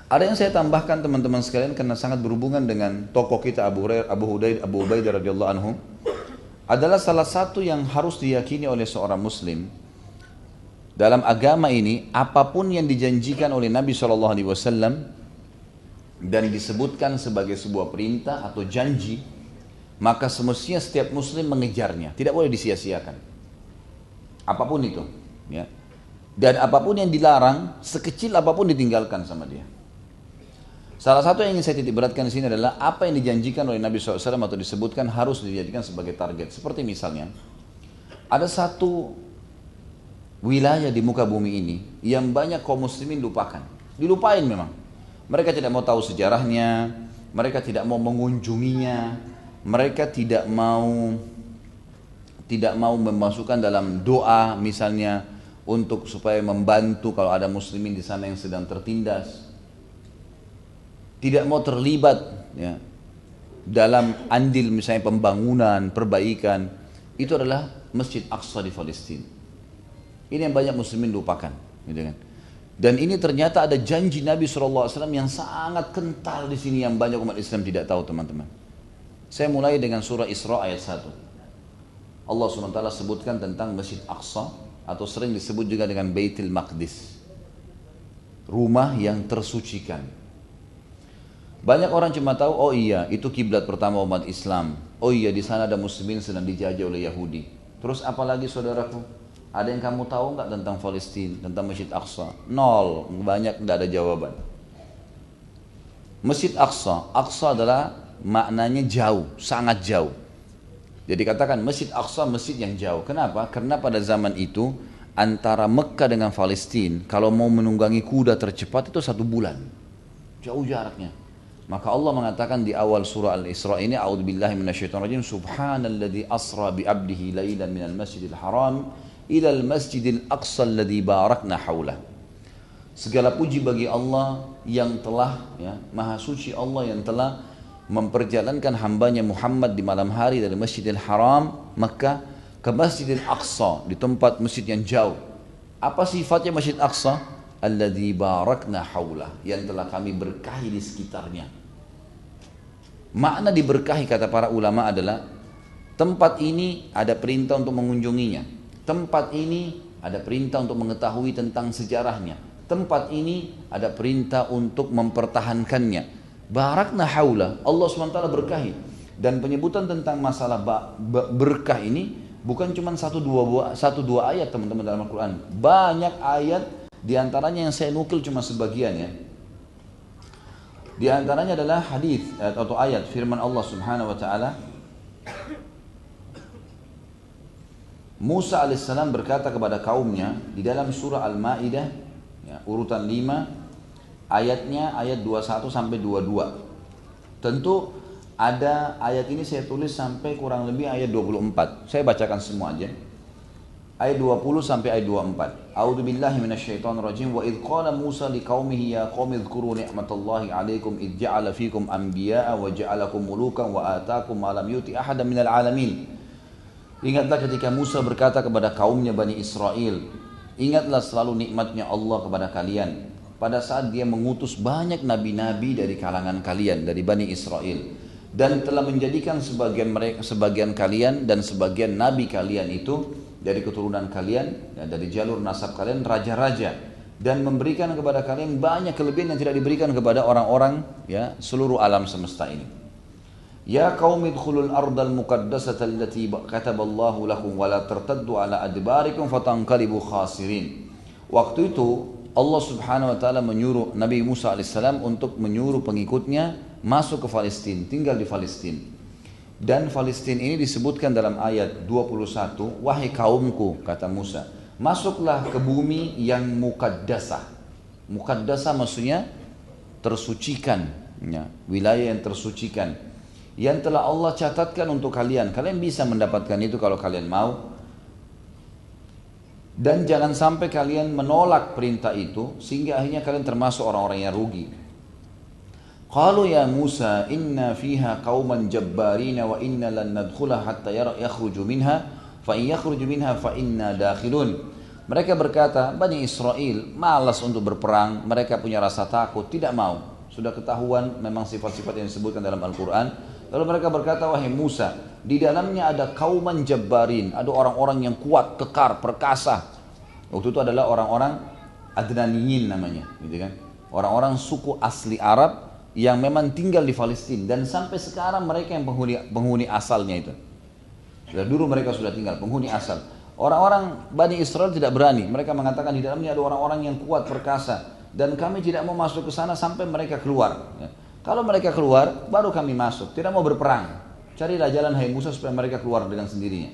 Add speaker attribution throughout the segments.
Speaker 1: Ada yang saya tambahkan teman-teman sekalian karena sangat berhubungan dengan tokoh kita Abu Ubaidah radhiyallahu anhu, adalah salah satu yang harus diyakini oleh seorang muslim dalam agama ini. Apapun yang dijanjikan oleh Nabi SAW dan disebutkan sebagai sebuah perintah atau janji, maka semestinya setiap muslim mengejarnya, tidak boleh disia-siakan apapun itu, ya. Dan apapun yang dilarang, sekecil apapun ditinggalkan sama dia. Salah satu yang ingin saya titik beratkan di sini adalah apa yang dijanjikan oleh Nabi SAW atau disebutkan harus dijadikan sebagai target. Seperti misalnya, ada satu wilayah di muka bumi ini yang banyak kaum muslimin lupakan. Dilupain memang. Mereka tidak mau tahu sejarahnya, mereka tidak mau mengunjunginya, mereka tidak mau memasukkan dalam doa misalnya untuk supaya membantu kalau ada muslimin di sana yang sedang tertindas. Tidak mau terlibat, ya, dalam andil misalnya pembangunan, perbaikan. Itu adalah Masjid Aqsa di Palestina. Ini yang banyak muslimin lupakan, gitu kan. Dan ini ternyata ada janji Nabi SAW yang sangat kental di sini yang banyak umat Islam tidak tahu, teman-teman. Saya mulai dengan surah Isra ayat 1. Allah SWT sebutkan tentang Masjid Aqsa, atau sering disebut juga dengan Baitul Maqdis, rumah yang tersucikan. Banyak orang cuma tahu, oh iya itu kiblat pertama umat Islam, oh iya di sana ada muslimin sedang dijajah oleh Yahudi. Terus apalagi saudaraku, ada yang kamu tahu nggak tentang Palestina, tentang Masjid Aqsa? Nol, banyak tidak ada jawaban. Masjid Aqsa, Aqsa adalah maknanya jauh, sangat jauh. Jadi katakan Masjid Aqsa, masjid yang jauh. Kenapa? Karena pada zaman itu antara Mekah dengan Palestina, kalau mau menunggangi kuda tercepat itu 1 bulan. Jauh jaraknya. Maka Allah mengatakan di awal surah Al-Isra ini, A'udzubillahi minasyaitonirrajim, Subhanalladzi asra bi 'abdihi lailan minal masjidil haram ilal masjidil aqsa alladzi barakna haulah. Segala puji bagi Allah yang telah, ya, maha suci Allah yang telah memperjalankan hambanya Muhammad di malam hari dari Masjidil Haram Makkah ke Masjidil Aqsa, di tempat masjid yang jauh. Apa sifatnya Masjid Aqsa? Alladzi barakna haulah, yang telah kami berkahi di sekitarnya. Makna diberkahi kata para ulama adalah tempat ini ada perintah untuk mengunjunginya, tempat ini ada perintah untuk mengetahui tentang sejarahnya, tempat ini ada perintah untuk mempertahankannya. Barakna haula, Allah SWT berkahi. Dan penyebutan tentang masalah berkah ini bukan cuma satu dua ayat, teman-teman, dalam Al-Quran. Banyak ayat, diantaranya yang saya nukil cuma sebagian, ya. Di antaranya adalah hadis atau ayat firman Allah Subhanahu wa taala. Musa alaihissalam berkata kepada kaumnya di dalam surah Al-Maidah, ya, urutan 5, ayatnya ayat 21 sampai 22. Tentu ada ayat ini saya tulis sampai kurang lebih ayat 24. Saya bacakan semua aja. Ayat 20 sampai ayat 24. A'udzubillahi minasyaitonirrajim. Wa idh qala Musa liqaumihi ya qaumi dzkuru ni'matallahi 'alaikum idh ja'ala fikum anbiya'a wa ja'alakum mulukan wa ataakum ma lam yuti ahadan minal alamin. Ingatlah ketika Musa berkata kepada kaumnya Bani Israel, ingatlah selalu nikmatnya Allah kepada kalian pada saat dia mengutus banyak nabi-nabi dari kalangan kalian, dari Bani Israel, dan telah menjadikan sebagian kalian dan sebagian nabi kalian itu dari keturunan kalian, ya, dari jalur nasab kalian, raja-raja, dan memberikan kepada kalian banyak kelebihan yang tidak diberikan kepada orang-orang, ya, seluruh alam semesta ini. Ya qaumi idkhulul ardal muqaddasata allati kataballahu lakum wa la tartaddu ala adbarikum fatanqalibu khasirin. Waktu itu Allah Subhanahu wa taala menyuruh Nabi Musa alaihissalam untuk menyuruh pengikutnya masuk ke Palestina, tinggal di Palestina. Dan Palestina ini disebutkan dalam ayat 21, wahai kaumku, kata Musa, masuklah ke bumi yang muqaddasah. Muqaddasah maksudnya tersucikan, ya, wilayah yang tersucikan, yang telah Allah catatkan untuk kalian. Kalian bisa mendapatkan itu kalau kalian mau. Dan jangan sampai kalian menolak perintah itu sehingga akhirnya kalian termasuk orang-orang yang rugi. Qalu ya Musa inna fiha qauman jabbarina wa inna lan nadkhulaha hatta yakhruju minha fa in yakhruju minha fa inna dakhilun. Mereka berkata, Bani Israel malas untuk berperang, mereka punya rasa takut, tidak mau. Sudah ketahuan memang sifat-sifat yang disebutkan dalam Al-Quran. Lalu mereka berkata, wahai Musa, di dalamnya ada kauman jabbarin, ada orang-orang yang kuat, kekar, perkasa. Waktu itu adalah orang-orang Adnaniyin namanya, gitu kan? Orang-orang suku asli Arab yang memang tinggal di Palestina dan sampai sekarang mereka yang penghuni asalnya itu. Sudah dulu mereka sudah tinggal, penghuni asal. Orang-orang Bani Israel tidak berani, mereka mengatakan di dalamnya ada orang-orang yang kuat, perkasa. Dan kami tidak mau masuk ke sana sampai mereka keluar. Ya. Kalau mereka keluar, baru kami masuk. Tidak mau berperang. Carilah jalan hai Musa supaya mereka keluar dengan sendirinya.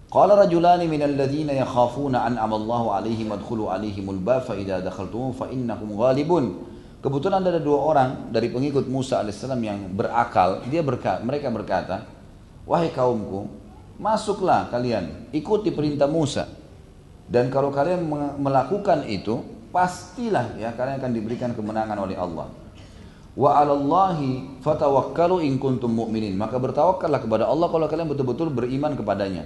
Speaker 1: Qala rajulani minal ladzina yakhafuna an'ama Allahu 'alaihim adkhulu 'alaihimul bab fa idza dakhaltum fa innakum ghalibun. Kebetulan ada dua orang dari pengikut Musa alaihissalam yang berakal. Mereka berkata, wahai kaumku, masuklah kalian, ikuti perintah Musa. Dan kalau kalian melakukan itu, pastilah ya kalian akan diberikan kemenangan oleh Allah. Wa 'alallahi fatawakkalu in kuntum mu'minin. Maka bertawakkallah kepada Allah kalau kalian betul-betul beriman kepadanya.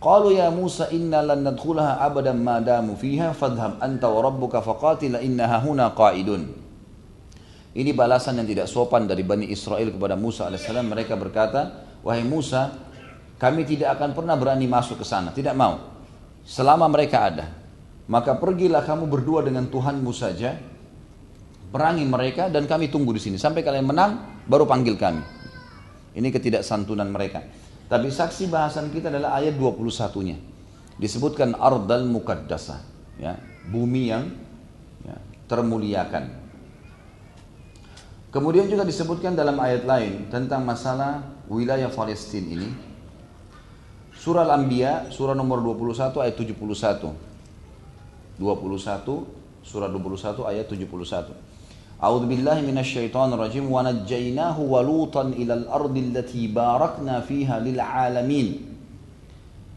Speaker 1: Qalu ya Musa inna lan nadkhulaha abadan ma damu fiha fadhhab anta wa rabbuka faqatila innaha huna qa'idun. Ini balasan yang tidak sopan dari Bani Israel kepada Musa alaihissalam. Mereka berkata, wahai Musa, kami tidak akan pernah berani masuk ke sana, tidak mau. Selama mereka ada. Maka pergilah kamu berdua dengan Tuhanmu saja, perangi mereka dan kami tunggu di sini sampai kalian menang, baru panggil kami. Ini ketidaksantunan mereka. Tapi saksi bahasan kita adalah ayat 21-nya. Disebutkan ardal muqaddasah, ya, bumi yang ya, termuliakan. Kemudian juga disebutkan dalam ayat lain tentang masalah wilayah Palestina ini. Surah Al-Anbiya, surah nomor 21 ayat 71. 21 surah 21 ayat 71. A'udzu billahi minasyaitonir rajim wa najjaynahu wa lutan ilal ardi allati barakna fiha lil alamin.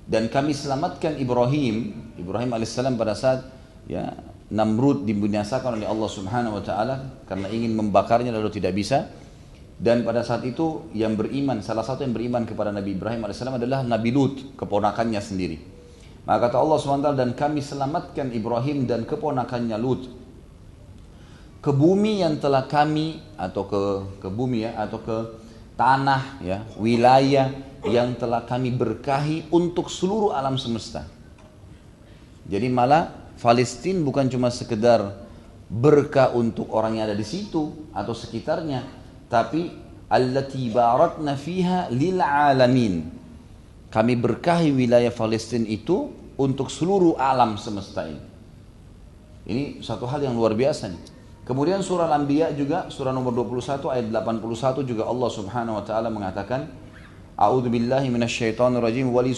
Speaker 1: Dan kami selamatkan Ibrahim alaihissalam pada saat ya Namrud dibinasakan oleh Allah Subhanahu wa taala karena ingin membakarnya lalu tidak bisa. Dan pada saat itu yang beriman, salah satu yang beriman kepada Nabi Ibrahim alaihissalam adalah Nabi Lut, keponakannya sendiri. Maka kata Allah SWT, dan kami selamatkan Ibrahim dan keponakannya Lut ke bumi yang telah kami, atau ke bumi ya, atau ke tanah ya, wilayah yang telah kami berkahi untuk seluruh alam semesta. Jadi malah Palestina bukan cuma sekedar berkah untuk orang yang ada di situ atau sekitarnya, tapi allati barakna fiha lil alamin. Kami berkahi wilayah Palestina itu untuk seluruh alam semesta ini. Ini satu hal yang luar biasa nih. Kemudian surah Al-Anbiya juga, surah nomor 21 ayat 81 juga Allah Subhanahu wa taala mengatakan, A'udzu billahi minasyaitonir rajim wa li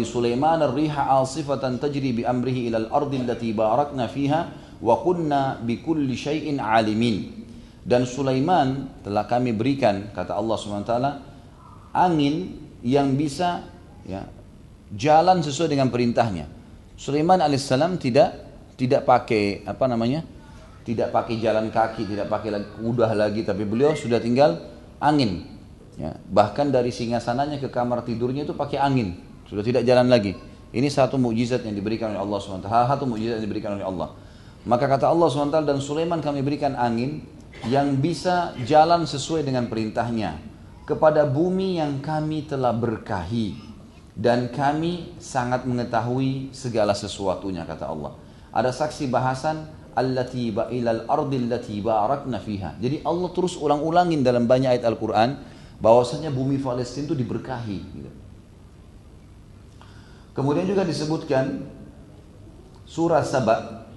Speaker 1: Sulaiman ar-riha 'asifatan tajri bi amrihi ila al-ardi allati barakna fiha wa kunna bi kulli syai'in 'alimin. Dan Sulaiman telah kami berikan, kata Allah Subhanahu wa taala, angin yang bisa ya, jalan sesuai dengan perintahnya. Sulaiman alaihissalam tidak pakai tidak pakai jalan kaki, tidak pakai kuda lagi, tapi beliau sudah tinggal angin. Ya, bahkan dari singgasananya ke kamar tidurnya itu pakai angin, sudah tidak jalan lagi. Ini satu mukjizat yang diberikan oleh Allah SWT. Satu mukjizat yang diberikan oleh Allah. Maka kata Allah SWT, dan Sulaiman kami berikan angin yang bisa jalan sesuai dengan perintahnya kepada bumi yang kami telah berkahi, dan kami sangat mengetahui segala sesuatunya, kata Allah. Ada saksi bahasan allati ilal ardi allati barakna fiha. Jadi Allah terus ulang-ulangin dalam banyak ayat Al-Quran bahwasanya bumi Palestina itu diberkahi gitu. Kemudian juga disebutkan surah Saba,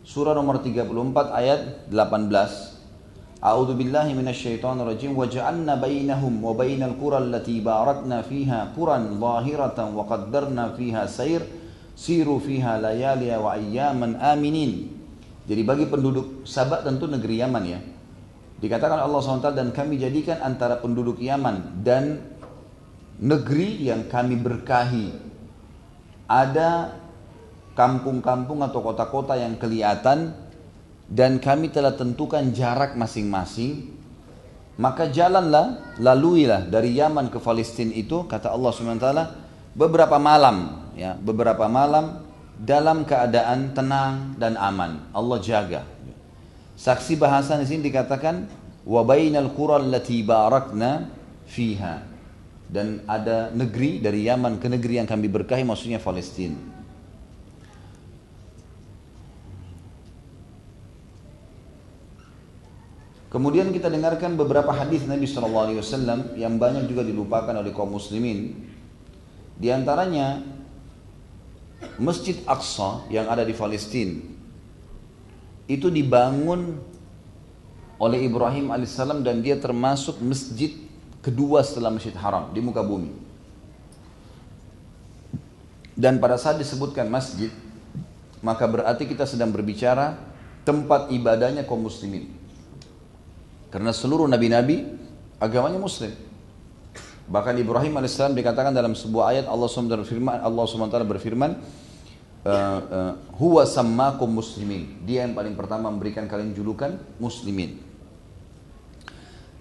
Speaker 1: surah nomor 34 ayat 18. A'udzu billahi minasyaitonir rajim wa ja'alna bainahum wa bainal qura allati barakna fiha quran zahiratan wa qaddarna fiha siru fiha layaliya wa ayyaman aminin. Jadi bagi penduduk Saba, tentu negeri Yaman ya, dikatakan Allah SWT, dan kami jadikan antara penduduk Yaman dan negeri yang kami berkahi ada kampung-kampung atau kota-kota yang kelihatan, dan kami telah tentukan jarak masing-masing. Maka jalanlah, laluilah dari Yaman ke Palestina itu, kata Allah SWT, beberapa malam ya beberapa malam dalam keadaan tenang dan aman. Allah jaga. Saksi bahasan di sini dikatakan wa bainal qura allati barakna fiha, dan ada negeri dari Yaman ke negeri yang kami berkahi, maksudnya Palestina. Kemudian kita dengarkan beberapa hadis Nabi SAW yang banyak juga dilupakan oleh kaum muslimin. Di antaranya Masjid Aqsa yang ada di Palestina itu dibangun oleh Ibrahim alaihissalam, dan dia termasuk masjid kedua setelah Masjid Haram di muka bumi. Dan pada saat disebutkan masjid, maka berarti kita sedang berbicara tempat ibadahnya kaum muslimin. Karena seluruh nabi-nabi agamanya muslim. Bahkan Ibrahim alaihissalam dikatakan dalam sebuah ayat Allah SWT berfirman, huwa sammakum muslimin, dia yang paling pertama memberikan kalian julukan muslimin.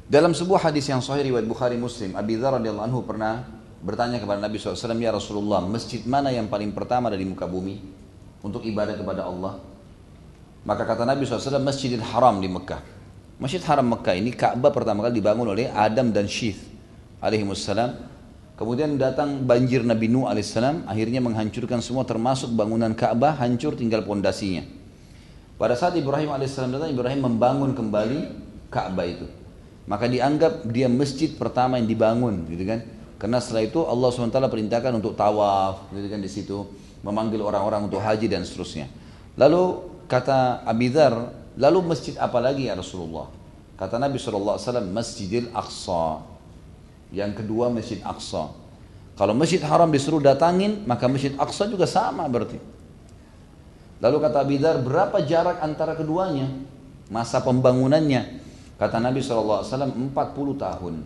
Speaker 1: Dalam sebuah hadis yang sahih riwayat Bukhari Muslim, Abi Dzar radhiyallahu anhu pernah bertanya kepada Nabi SAW, ya Rasulullah, masjid mana yang paling pertama dari muka bumi untuk ibadah kepada Allah? Maka kata Nabi SAW, Masjidil Haram di Mekah. Masjid Haram Mekah ini Ka'bah pertama kali dibangun oleh Adam dan Syith alaihimussalam. Kemudian datang banjir Nabi Nuh alaihissalam, akhirnya menghancurkan semua termasuk bangunan Ka'bah, hancur tinggal pondasinya. Pada saat Ibrahim alaihissalam datang, Ibrahim membangun kembali Ka'bah itu. Maka dianggap dia masjid pertama yang dibangun, gitu kan? Karena setelah itu Allah SWT perintahkan untuk tawaf, gitu kan, di situ memanggil orang-orang untuk haji dan seterusnya. Lalu kata Abi Dzar, lalu masjid apa lagi ya Rasulullah? Kata Nabi SAW, Masjidil Aqsa. Yang kedua Masjid Aqsa. Kalau Masjid Haram disuruh datangin, maka Masjid Aqsa juga sama berarti. Lalu kata Abi Dzar, berapa jarak antara keduanya? Masa pembangunannya? Kata Nabi SAW, 40 tahun.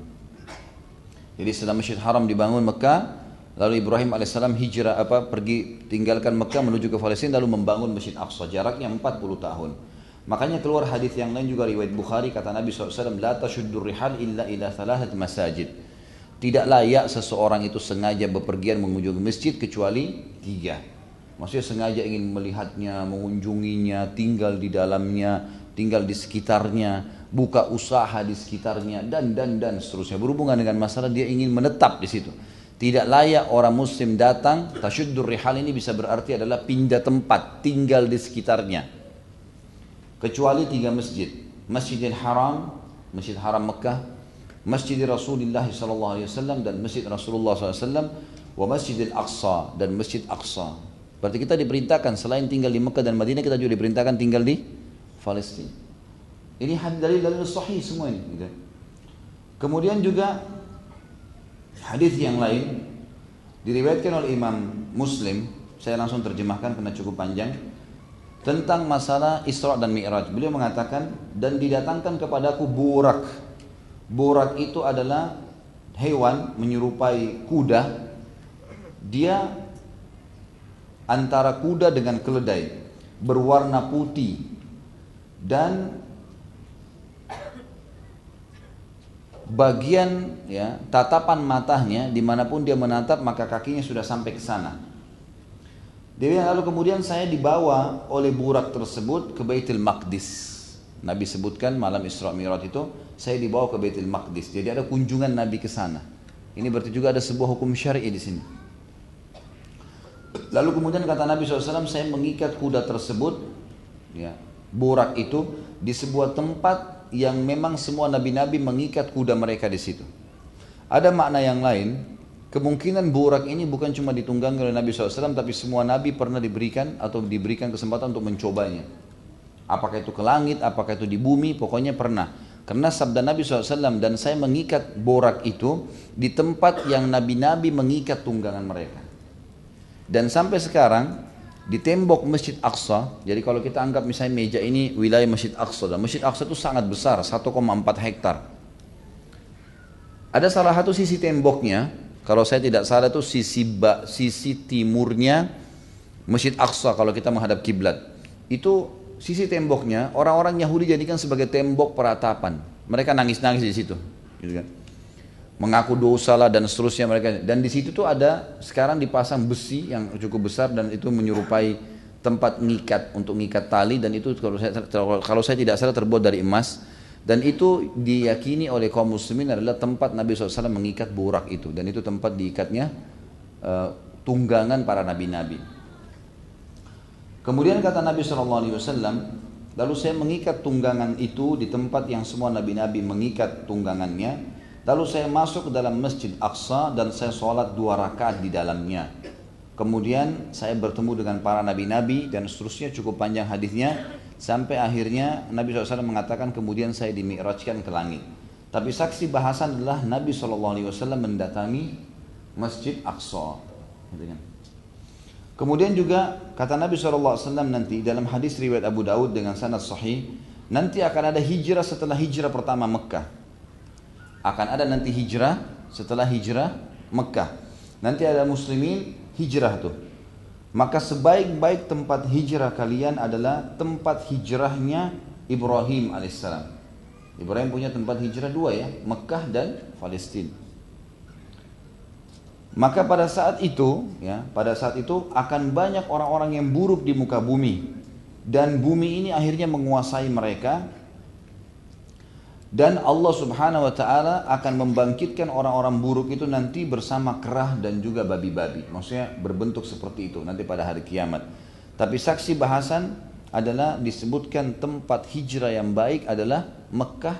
Speaker 1: Jadi setelah Masjid Haram dibangun Mekah, lalu Ibrahim alaihissalam hijrah pergi tinggalkan Mekah menuju ke Palestina, lalu membangun Masjid Aqsa. Jaraknya 40 tahun. Makanya keluar hadis yang lain juga riwayat Bukhari, kata Nabi SAW, la tashuddur rihal illa ila thalathat masajid. Tidak layak seseorang itu sengaja bepergian mengunjungi masjid kecuali 3. Maksudnya sengaja ingin melihatnya, mengunjunginya, tinggal di dalamnya, tinggal di sekitarnya, buka usaha di sekitarnya, dan seterusnya. Berhubungan dengan masalah dia ingin menetap di situ. Tidak layak orang muslim datang. Tashuddur rihal ini bisa berarti adalah pindah tempat, tinggal di sekitarnya. Kecuali 3 masjid. Masjidil Haram, Masjid Haram Mekah, Masjid Rasulullah SAW dan Masjid Rasulullah SAW, wa Masjidil Aqsa dan Masjid Aqsa. Berarti kita diperintahkan selain tinggal di Mekah dan Madinah, kita juga diperintahkan tinggal di Palestina. Ini dalil sahih semua ini. Gitu. Kemudian juga hadis yang lain diriwayatkan oleh Imam Muslim, saya langsung terjemahkan karena cukup panjang, tentang masalah Isra dan Mi'raj. Beliau mengatakan, dan didatangkan kepadaku burak. Burak itu adalah hewan menyerupai kuda. Dia antara kuda dengan keledai, berwarna putih, dan bagian tatapan matanya dimanapun dia menatap, maka kakinya sudah sampai ke sana. Dia bilang, lalu kemudian saya dibawa oleh burak tersebut ke Baitul Maqdis. Nabi sebutkan malam Isra Mi'raj itu saya dibawa ke Baitul Maqdis. Jadi ada kunjungan Nabi ke sana. Ini berarti juga ada sebuah hukum syar'i di sini. Lalu kemudian kata Nabi SAW, saya mengikat kuda tersebut, burak itu, di sebuah tempat yang memang semua nabi-nabi mengikat kuda mereka di situ. Ada makna yang lain. Kemungkinan burak ini bukan cuma ditunggangi oleh Nabi SAW, tapi semua nabi pernah diberikan kesempatan untuk mencobanya. Apakah itu ke langit, apakah itu di bumi, pokoknya pernah. Karena sabda Nabi SAW, dan saya mengikat burak itu di tempat yang nabi-nabi mengikat tunggangan mereka. Dan sampai sekarang di tembok Masjid Aqsa, jadi kalau kita anggap misalnya meja ini wilayah Masjid Aqsa, dan Masjid Aqsa itu sangat besar, 1,4 hektar. Ada salah satu sisi temboknya, kalau saya tidak salah itu sisi timurnya Masjid Aqsa kalau kita menghadap kiblat. Itu sisi temboknya orang-orang Yahudi jadikan sebagai tembok peratapan. Mereka nangis-nangis di situ, gitu kan. mengaku dosa lah dan seterusnya mereka. Dan di situ tuh ada sekarang dipasang besi yang cukup besar dan itu menyerupai tempat ngikat untuk ngikat tali, dan itu kalau saya tidak salah terbuat dari emas, dan itu diyakini oleh kaum muslimin adalah tempat Nabi SAW mengikat burak itu, dan itu tempat diikatnya tunggangan para nabi-nabi. Kemudian kata Nabi SAW, lalu saya mengikat tunggangan itu di tempat yang semua nabi-nabi mengikat tunggangannya. Lalu saya masuk ke dalam Masjid Aqsa dan saya sholat 2 rakaat di dalamnya. Kemudian saya bertemu dengan para nabi-nabi dan seterusnya, cukup panjang hadisnya. Sampai akhirnya Nabi SAW mengatakan kemudian saya dimi'rajkan ke langit. Tapi saksi bahasan adalah Nabi SAW mendatangi Masjid Aqsa. Gitu kan. Kemudian juga kata Nabi SAW nanti dalam hadis riwayat Abu Daud dengan sanad sahih, nanti akan ada hijrah setelah hijrah pertama Mekah. Akan ada nanti hijrah setelah hijrah Mekah. Nanti ada muslimin hijrah tuh. Maka sebaik-baik tempat hijrah kalian adalah tempat hijrahnya Ibrahim alaihissalam. Ibrahim punya tempat hijrah 2 ya, Mekah dan Palestina. Maka pada saat itu akan banyak orang-orang yang buruk di muka bumi, dan bumi ini akhirnya menguasai mereka, dan Allah Subhanahu wa taala akan membangkitkan orang-orang buruk itu nanti bersama kerah dan juga babi-babi. Maksudnya berbentuk seperti itu nanti pada hari kiamat. Tapi saksi bahasan adalah disebutkan tempat hijrah yang baik adalah Mekah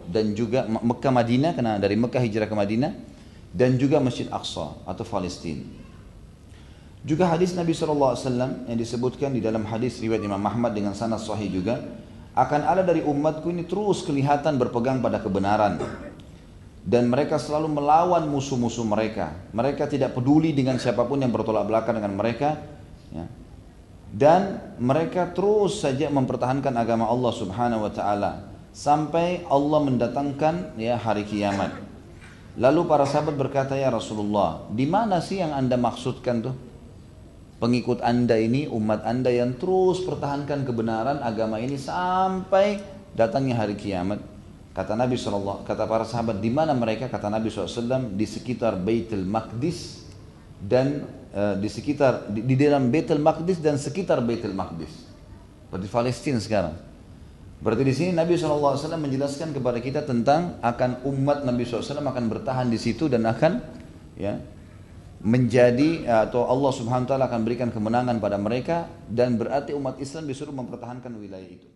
Speaker 1: dan juga Mekah Madinah, karena dari Mekah hijrah ke Madinah, dan juga Masjid Aqsa atau Palestina. Juga hadis Nabi SAW yang disebutkan di dalam hadis riwayat Imam Ahmad dengan sanad sahih juga, akan ada dari umatku ini terus kelihatan berpegang pada kebenaran, dan mereka selalu melawan musuh-musuh mereka. Mereka tidak peduli dengan siapapun yang bertolak belakang dengan mereka, ya. Dan mereka terus saja mempertahankan agama Allah Subhanahu wa taala sampai Allah mendatangkan ya hari kiamat. Lalu para sahabat berkata, ya Rasulullah, di mana sih yang Anda maksudkan tuh? Pengikut Anda ini, umat Anda yang terus pertahankan kebenaran agama ini sampai datangnya hari kiamat. Kata Nabi SAW, kata para sahabat, di mana mereka? Kata Nabi SAW, di sekitar Baitul Maqdis dan di dalam Baitul Maqdis dan sekitar Baitul Maqdis. Berarti Palestina sekarang. Berarti di sini Nabi SAW menjelaskan kepada kita tentang akan umat Nabi SAW akan bertahan di situ dan akan ya menjadi atau Allah Subhanahu wa taala akan berikan kemenangan pada mereka, dan berarti umat Islam disuruh mempertahankan wilayah itu.